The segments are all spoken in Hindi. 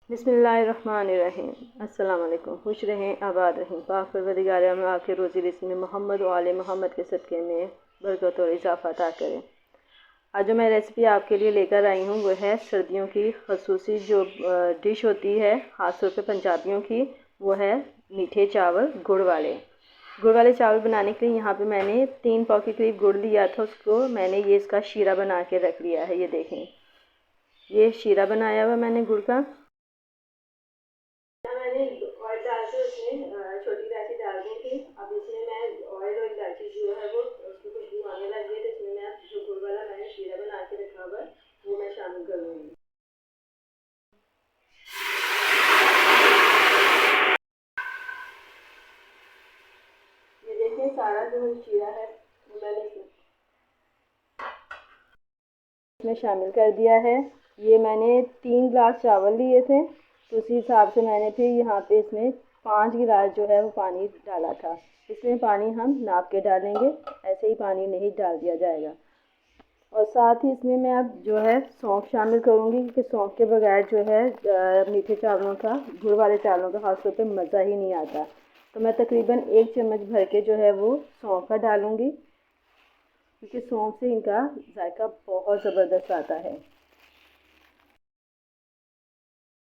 बिस्मिल्लाहिर्रहमानिर्रहीम। अस्सलाम वालेकुम। खुश रहें, आबाद रहें। पाक परवरदिगार में आखिर रोज़ी रिज़्क़ में मोहम्मद व आले मोहम्मद के सदक़े में बरकत और इजाफ़ा अता करें। आज जो मैं रेसिपी आपके लिए लेकर आई हूँ वो है सर्दियों की खसूसी जो डिश होती है ख़ास तौर पे पंजाबियों की, वो है मीठे चावल गुड़ वाले। गुड़ वाले चावल बनाने के लिए यहाँ पे मैंने 3 पाव के करीब गुड़ लिया था, उसको मैंने ये इसका शीरा बना के रख लिया है। ये देखें, ये शीरा बनाया हुआ मैंने गुड़ का। मैंने ऑयल डाल के उसमें छोटी इलायची डाल दी थी। अब इसमें मैं ऑयल और इलायची जो है वो उसकी खुशबू आने लगी है, तो इसमें मैं जो गुड़ वाला मैंने शीरा बना के रखा हुआ है वो मैं शामिल करूँगी। ये देखिए सारा जो शीरा है वो मैंने इसमें शामिल कर दिया है। ये मैंने 3 गिलास चावल लिए थे, तो उसी हिसाब से मैंने फिर यहाँ पे इसमें 5 गिलास जो है वो पानी डाला था। इसमें पानी हम नाप के डालेंगे, ऐसे ही पानी नहीं डाल दिया जाएगा। और साथ ही इसमें मैं अब जो है सौंफ शामिल करूँगी, क्योंकि सौंफ के बगैर जो है मीठे चावलों का, गुड़ वाले चावलों का ख़ास तौर पे मज़ा ही नहीं आता। तो मैं तकरीबन 1 चम्मच भर के जो है वो सौंफ का डालूँगी, क्योंकि सौंफ से इनका जायका बहुत ज़बरदस्त आता है।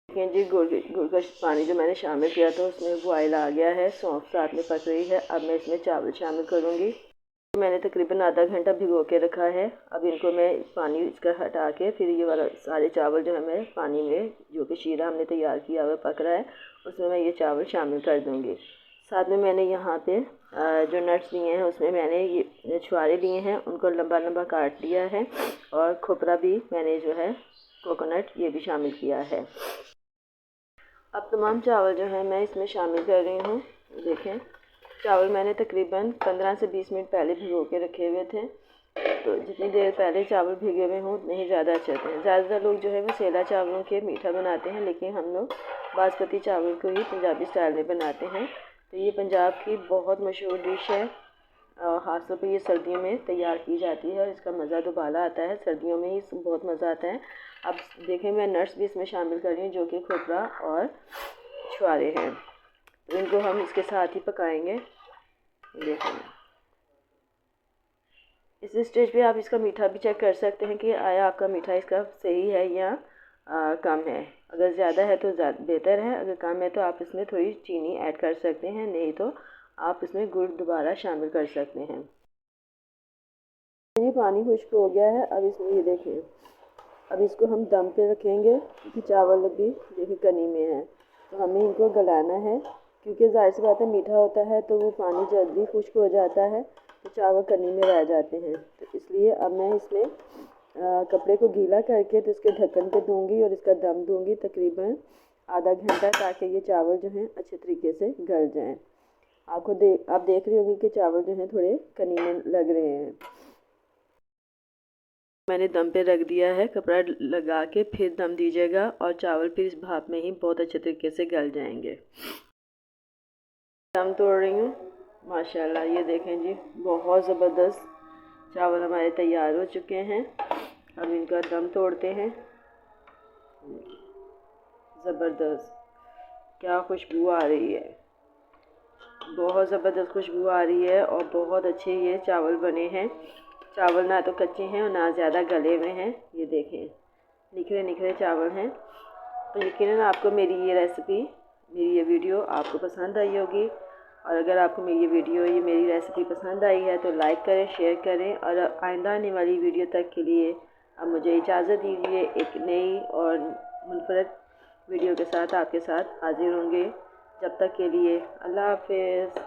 देखें जी, गुड़ का पानी जो मैंने शामिल किया था उसमें बॉयल आ गया है, सौंफ साथ में पक रही है। अब मैं इसमें चावल शामिल करूँगी। मैंने तकरीबन आधा घंटा भिगो के रखा है। अब इनको मैं पानी इसका हटा के फिर ये वाला सारे चावल जो है मैं पानी में, जो कि शीरा हमने तैयार किया हुआ पक रहा है, उसमें मैं ये चावल शामिल कर दूँगी। साथ में मैंने यहाँ पे जो नट्स लिए हैं उसमें मैंने ये छुहारे लिए हैं, उनको लंबा लंबा काट लिया है, और खोपरा भी मैंने जो है कोकोनट ये भी शामिल किया है। अब तमाम चावल जो है मैं इसमें शामिल कर रही हूँ। देखें, चावल मैंने तकरीबन 15 से 20 मिनट पहले भिगो के रखे हुए थे, तो जितनी देर पहले चावल भिगे हुए हों उतने ही ज़्यादा अच्छे होते हैं। ज़्यादातर लोग जो है वो सेला चावलों के मीठा बनाते हैं, लेकिन हम लोग बासमती चावल को ही पंजाबी स्टाइल में बनाते हैं। तो ये पंजाब की बहुत मशहूर डिश है, ख़ास तौर पर ये सर्दियों में तैयार की जाती है और इसका मज़ा दुबाला आता है। सर्दियों में ही बहुत मज़ा आता है। अब देखें, मैं नट्स भी इसमें शामिल कर रही हूँ, जो कि खोपरा और छुहारे हैं। तो इनको हम इसके साथ ही पकाएंगे। देखें, इस स्टेज पे आप इसका मीठा भी चेक कर सकते हैं कि आया आपका मीठा इसका सही है या कम है। अगर ज़्यादा है तो बेहतर है, अगर कम है तो आप इसमें थोड़ी चीनी ऐड कर सकते हैं, नहीं तो आप इसमें गुड़ दोबारा शामिल कर सकते हैं। ये पानी खुश्क हो गया है। अब इसमें ये देखें, अब इसको हम दम पे रखेंगे, क्योंकि चावल अभी देखिए कनी में है, तो हमें इनको गलाना है। क्योंकि ज़ाहिर सी बात है मीठा होता है तो वो पानी जल्दी खुश्क हो जाता है, तो चावल कनी में रह जाते हैं। तो इसलिए अब मैं इसमें कपड़े को गीला करके तो इसके ढक्कन पे दूंगी और इसका दम दूंगी तकरीबन आधा घंटा, ताकि ये चावल जो हैं अच्छे तरीके से गल जाएं। आप देख रहे होंगे कि चावल जो हैं थोड़े कनी में लग रहे हैं। मैंने दम पे रख दिया है, कपड़ा लगा के फिर दम दीजिएगा, और चावल फिर इस भाप में ही बहुत अच्छे तरीके से गल जाएंगे। दम तोड़ रही हूँ, माशाल्लाह। ये देखें जी, बहुत ज़बरदस्त चावल हमारे तैयार हो चुके हैं। अब इनका दम तोड़ते हैं। ज़बरदस्त, क्या खुशबू आ रही है, बहुत ज़बरदस्त खुशबू आ रही है, और बहुत अच्छे ये चावल बने हैं। चावल ना तो कच्चे हैं और ना ज़्यादा गले हुए हैं। ये देखें, निखरे निखरे चावल हैं। तो यकीनन आपको मेरी ये रेसिपी, मेरी ये वीडियो आपको पसंद आई होगी। और अगर आपको ये मेरी रेसिपी पसंद आई है तो लाइक करें, शेयर करें, और आइंदा आने वाली वीडियो तक के लिए अब मुझे इजाज़त दीजिए। एक नई और मुनफरद वीडियो के साथ आपके साथ हाजिर होंगे। जब तक के लिए अल्लाह हाफ़िज़।